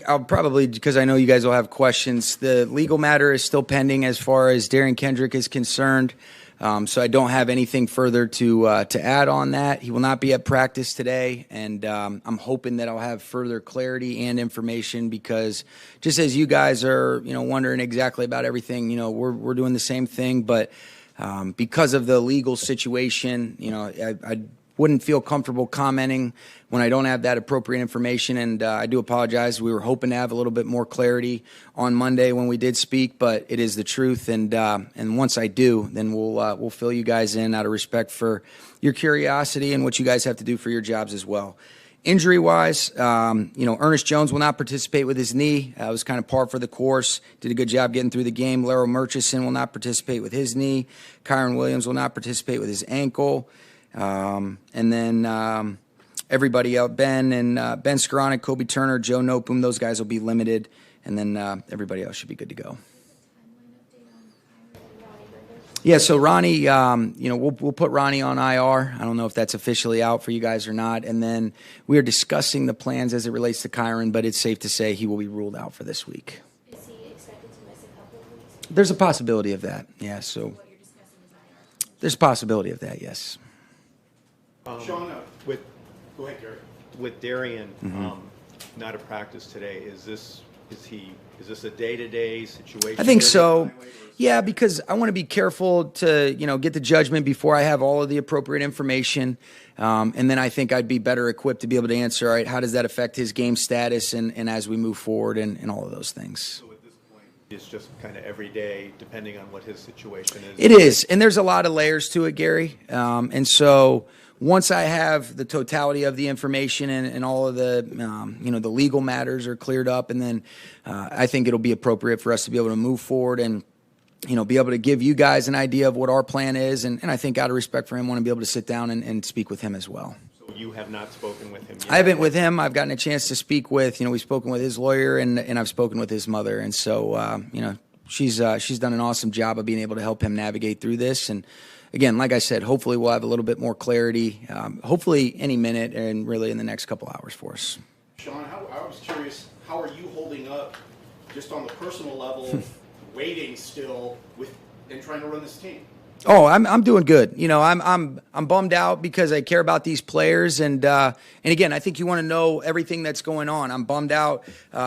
I'll probably, because I know you guys will have questions, the legal matter is still pending as far as Darian Kendrick is concerned. So I don't have anything further to add on that. He will not be at practice today, and I'm hoping that I'll have further clarity and information, because just as you guys are, wondering exactly about everything, we're doing the same thing. But because of the legal situation, I wouldn't feel comfortable commenting when I don't have that appropriate information, and I do apologize. We were hoping to have a little bit more clarity on Monday when we did speak, but it is the truth, and once I do, then we'll fill you guys in out of respect for your curiosity and what you guys have to do for your jobs as well. Injury-wise, Ernest Jones will not participate with his knee. It was kind of par for the course. Did a good job getting through the game. Laro Murchison will not participate with his knee. Kyron Williams will not participate with his ankle. And then everybody else, Ben Skoranek, Kobe Turner, Joe Nopum, those guys will be limited. And then everybody else should be good to go. Yeah, so Ronnie, we'll put Ronnie on IR. I don't know if that's officially out for you guys or not. And then we are discussing the plans as it relates to Kyron, but it's safe to say he will be ruled out for this week. Is he expected to miss a couple of weeks? There's a possibility of that, yeah. So What you're discussing is IR. there's a possibility of that, yes. Sean, go ahead, Gary. With Darian not at practice today, is this a day-to-day situation? I think so. Yeah, because I want to be careful to, get the judgment before I have all of the appropriate information. And then I think I'd be better equipped to be able to answer, all right, how does that affect his game status and as we move forward and all of those things. So at this point, it's just kind of every day, depending on what his situation is. It is. And there's a lot of layers to it, Gary. And so once I have the totality of the information and all of the, the legal matters are cleared up, and then I think it'll be appropriate for us to be able to move forward and, be able to give you guys an idea of what our plan is. And I think out of respect for him, want to be able to sit down and speak with him as well. So you have not spoken with him yet? I haven't with him. I've gotten a chance to speak with, we've spoken with his lawyer and I've spoken with his mother. And so, she's done an awesome job of being able to help him navigate through this. And again, like I said, hopefully we'll have a little bit more clarity, hopefully any minute and really in the next couple hours for us. Sean, I was curious, how are you holding up just on the personal level, waiting still and trying to run this team? Oh, I'm doing good. I'm bummed out because I care about these players, and again, I think you want to know everything that's going on. I'm bummed out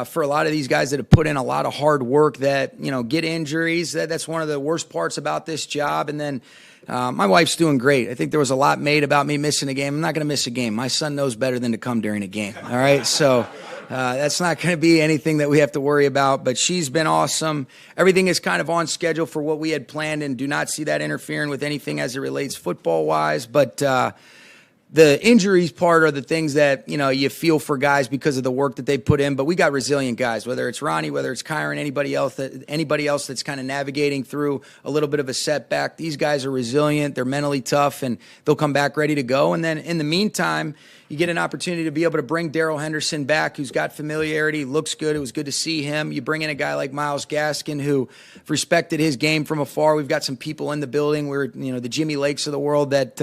for a lot of these guys that have put in a lot of hard work that get injuries. That's one of the worst parts about this job. And then my wife's doing great. I think there was a lot made about me missing a game. I'm not going to miss a game. My son knows better than to come during a game. All right, so. That's not going to be anything that we have to worry about, but she's been awesome. Everything is kind of on schedule for what we had planned, and do not see that interfering with anything as it relates football-wise. But the injuries part are the things that, you feel for guys because of the work that they put in. But we got resilient guys, whether it's Ronnie, whether it's Kyron, anybody else that's kind of navigating through a little bit of a setback. These guys are resilient. They're mentally tough, and they'll come back ready to go. And then in the meantime, you get an opportunity to be able to bring Darrell Henderson back, who's got familiarity, looks good. It was good to see him. You bring in a guy like Myles Gaskin, who respected his game from afar. We've got some people in the building where, the Jimmy Lakes of the world that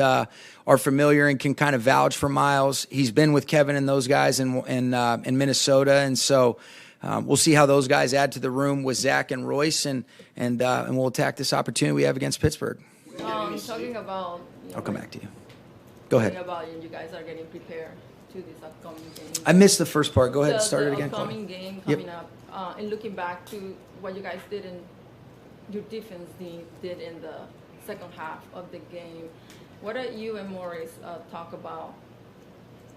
are familiar and can kind of vouch for Myles. He's been with Kevin and those guys in Minnesota, and so we'll see how those guys add to the room with Zach and Royce, and we'll attack this opportunity we have against Pittsburgh. Talking about, I'll come back to you. Go ahead. About you guys are getting prepared to this upcoming game. I missed the first part. Go ahead. Start it again. The upcoming game coming up, and looking back to what you guys did and your defense did in the second half of the game. What are you and Morris talk about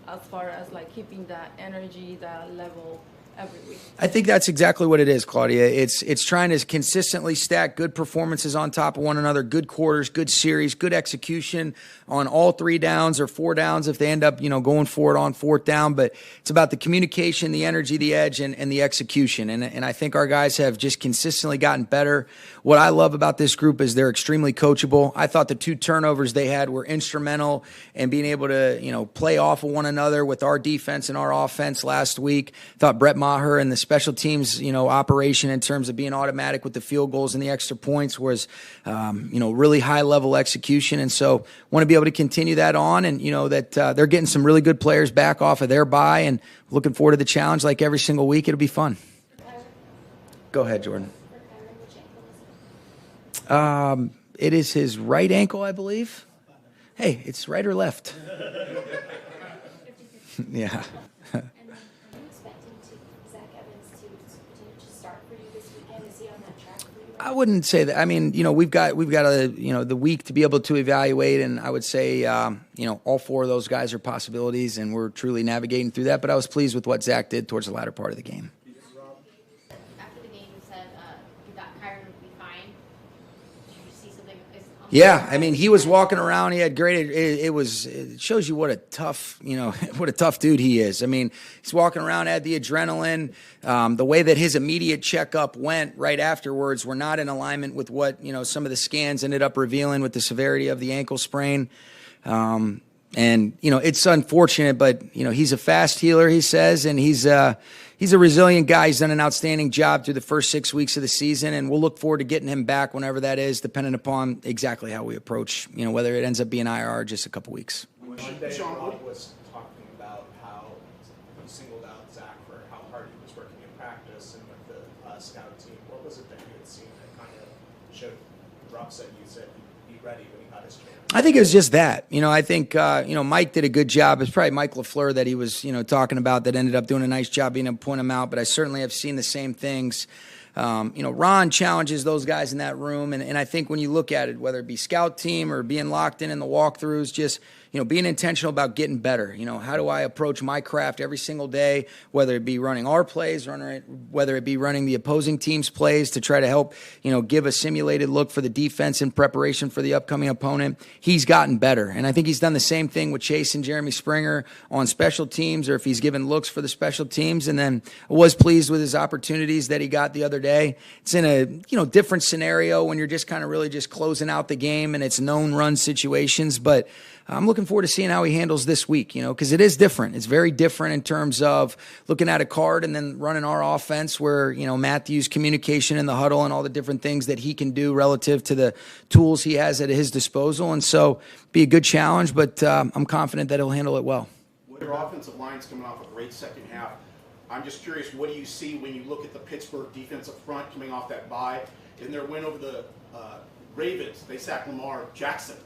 as far as like keeping that energy, that level every week? I think that's exactly what it is, Claudia. It's trying to consistently stack good performances on top of one another, good quarters, good series, good execution on all 3 downs or 4 downs if they end up, going for it on 4th down. But it's about the communication, the energy, the edge, and the execution. And I think our guys have just consistently gotten better. What I love about this group is they're extremely coachable. I thought the 2 turnovers they had were instrumental in being able to, play off of one another with our defense and our offense last week. Thought Brett Maher, and the special teams, operation in terms of being automatic with the field goals and the extra points was, really high level execution. And so want to be able to continue that on, and, that they're getting some really good players back off of their bye, and looking forward to the challenge like every single week. It'll be fun. Go ahead, Jordan. It is his right ankle, I believe. Hey, it's right or left? Yeah. And then, are you expecting Zach Evans to continue to start for you this weekend? Is he on that track for you? I wouldn't say that. I mean, we've got the week to be able to evaluate, and I would say, all four of those guys are possibilities, and we're truly navigating through that. But I was pleased with what Zach did towards the latter part of the game. After the game, you said you thought Kyron would be fine. Did you see something? Yeah, I mean, he was walking around. He had great. It shows you what a tough, what a tough dude he is. I mean, he's walking around, had the adrenaline. The way that his immediate checkup went right afterwards were not in alignment with what some of the scans ended up revealing with the severity of the ankle sprain. And it's unfortunate, but he's a fast healer, he says, and he's a resilient guy. He's done an outstanding job through the first 6 weeks of the season, and we'll look forward to getting him back whenever that is, depending upon exactly how we approach, whether it ends up being IR or just a couple weeks. Monday, Sean, Rob was talking about how he singled out Zach for how hard he was working in practice and with the scout team. What was it that you had seen that kind of showed Rob said you said he'd be ready when he got his chance? I think it was just that. I think, Mike did a good job. It's probably Mike LaFleur that he was, talking about that ended up doing a nice job being able to point him out. But I certainly have seen the same things. Ron challenges those guys in that room. And I think when you look at it, whether it be scout team or being locked in the walkthroughs, just, being intentional about getting better. How do I approach my craft every single day, whether it be running our plays, whether it be running the opposing team's plays to try to help, give a simulated look for the defense in preparation for the upcoming opponent. He's gotten better. And I think he's done the same thing with Chase and Jeremy Springer on special teams, or if he's given looks for the special teams. And then was pleased with his opportunities that he got the other day. It's in a, different scenario when you're just kind of really just closing out the game and it's known run situations. But I'm looking forward to seeing how he handles this week, because it is different. It's very different in terms of looking at a card and then running our offense where, Matthew's communication in the huddle and all the different things that he can do relative to the tools he has at his disposal. And so be a good challenge, but I'm confident that he'll handle it well. Your offensive line's coming off a great second half. I'm just curious, what do you see when you look at the Pittsburgh defensive front coming off that bye? In their win over the Ravens, they sacked Lamar Jackson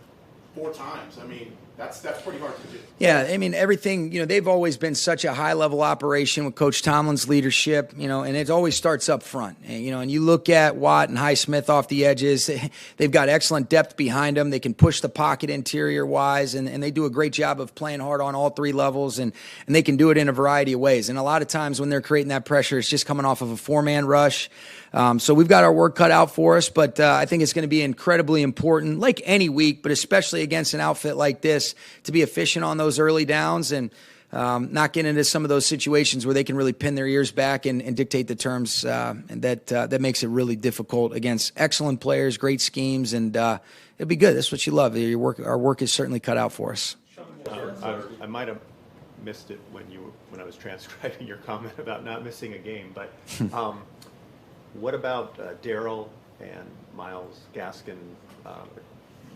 4 times. I mean, that's pretty hard to do. Yeah, I mean, everything, they've always been such a high-level operation with Coach Tomlin's leadership, and it always starts up front. And you look at Watt and Highsmith off the edges, they've got excellent depth behind them. They can push the pocket interior-wise, and they do a great job of playing hard on all 3 levels, and they can do it in a variety of ways. And a lot of times when they're creating that pressure, it's just coming off of a 4-man rush. So we've got our work cut out for us, but I think it's going to be incredibly important, like any week, but especially against an outfit like this, to be efficient on those early downs and not get into some of those situations where they can really pin their ears back and dictate the terms, and that makes it really difficult against excellent players, great schemes, and it'll be good. That's what you love. Our work is certainly cut out for us. I might have missed it when I was transcribing your comment about not missing a game, but what about Daryl and Miles Gaskin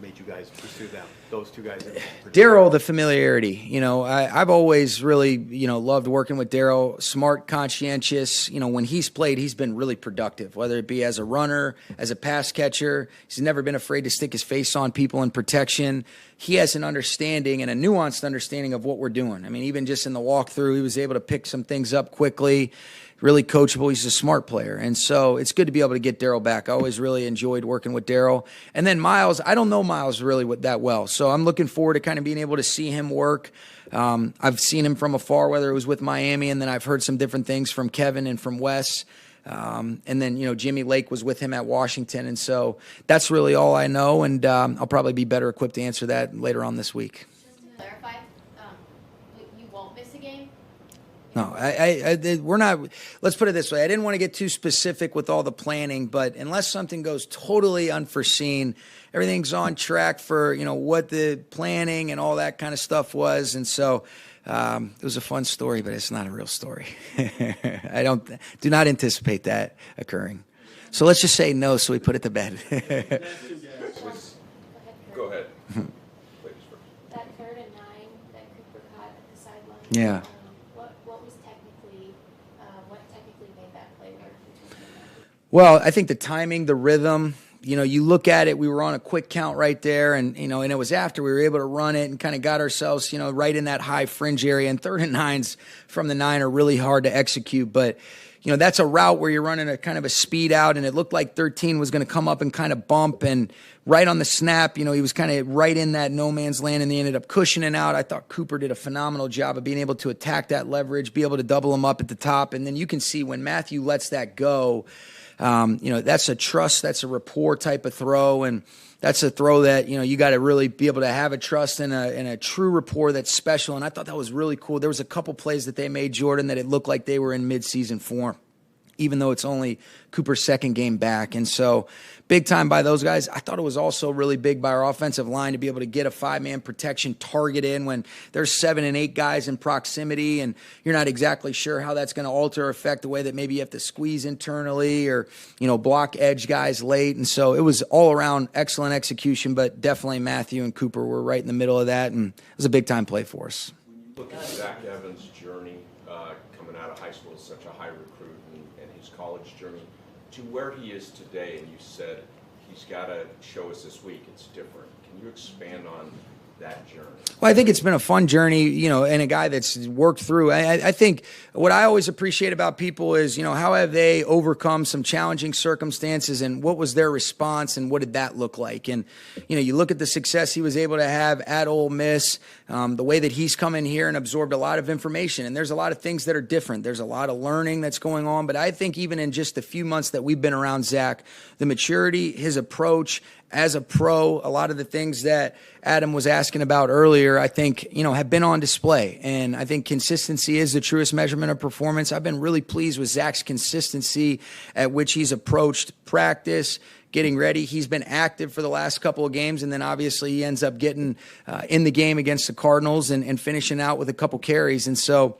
made you guys pursue them? Those 2 guys. Daryl, the familiarity. I've always really, loved working with Daryl. Smart, conscientious. When he's played, he's been really productive, whether it be as a runner, as a pass catcher. He's never been afraid to stick his face on people in protection. He has an understanding and a nuanced understanding of what we're doing. I mean, even just in the walkthrough, he was able to pick some things up quickly. Really coachable. He's a smart player. And so it's good to be able to get Daryl back. I always really enjoyed working with Daryl. And then Miles, I don't know Miles really that well. So I'm looking forward to kind of being able to see him work. I've seen him from afar, whether it was with Miami, and then I've heard some different things from Kevin and from Wes. And then, Jimmy Lake was with him at Washington. And so that's really all I know. And I'll probably be better equipped to answer that later on this week. Just to clarify, you won't miss a game? No, we're not. Let's put it this way. I didn't want to get too specific with all the planning, but unless something goes totally unforeseen, everything's on track for, what the planning and all that kind of stuff was. And so It was a fun story, but it's not a real story. Do not anticipate that occurring. So let's just say no, so we put it to bed. Go ahead. Ladies first. That 3rd and 9 that Cooper caught at the sideline. Yeah. What technically made that play work between him and Matthew? Well, I think the timing, the rhythm, you look at it, we were on a quick count right there, and, and it was after we were able to run it and kind of got ourselves, right in that high fringe area. And 3rd and 9s from the 9 are really hard to execute. But, that's a route where you're running a kind of a speed out, and it looked like 13 was going to come up and kind of bump. And right on the snap, he was kind of right in that no man's land, and they ended up cushioning out. I thought Cooper did a phenomenal job of being able to attack that leverage, be able to double him up at the top. And then you can see when Matthew lets that go, that's a trust, that's a rapport type of throw, and that's a throw that, you got to really be able to have a trust and a true rapport that's special. And I thought that was really cool. There was a couple plays that they made, Jordan, that it looked like they were in midseason form, even though it's only Cooper's 2nd game back. And so big time by those guys. I thought it was also really big by our offensive line to be able to get a 5-man protection target in when there's 7 and 8 guys in proximity, and you're not exactly sure how that's going to alter or affect the way that maybe you have to squeeze internally or, block edge guys late. And so it was all around excellent execution, but definitely Matthew and Cooper were right in the middle of that, and it was a big time play for us. Look at Zach Evans' journey coming out of high school as such a high recruit and his college journey to where he is today, and you said he's got to show us this week it's different. Can you expand on that journey? Well, I think it's been a fun journey, and a guy that's worked through. I think what I always appreciate about people is, how have they overcome some challenging circumstances, and what was their response, and what did that look like? And, you look at the success he was able to have at Ole Miss, the way that he's come in here and absorbed a lot of information. And there's a lot of things that are different. There's a lot of learning that's going on. But I think even in just the few months that we've been around Zach, the maturity, his approach as a pro, a lot of the things that Adam was asking about earlier, I think, have been on display. And I think consistency is the truest measurement of performance. I've been really pleased with Zach's consistency at which he's approached practice, getting ready. He's been active for the last couple of games, and then obviously he ends up getting in the game against the Cardinals and finishing out with a couple carries. And so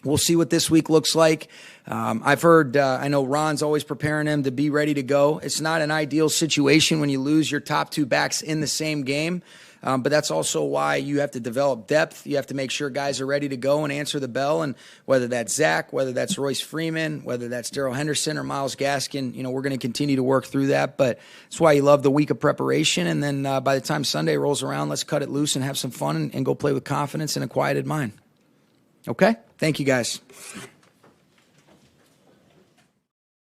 we'll see what this week looks like. I've heard, I know Ron's always preparing him to be ready to go. It's not an ideal situation when you lose your top 2 backs in the same game, but that's also why you have to develop depth. You have to make sure guys are ready to go and answer the bell, and whether that's Zach, whether that's Royce Freeman, whether that's Darrell Henderson or Myles Gaskin, we're going to continue to work through that, but that's why you love the week of preparation, and then by the time Sunday rolls around, let's cut it loose and have some fun and go play with confidence and a quieted mind. Okay? Thank you, guys.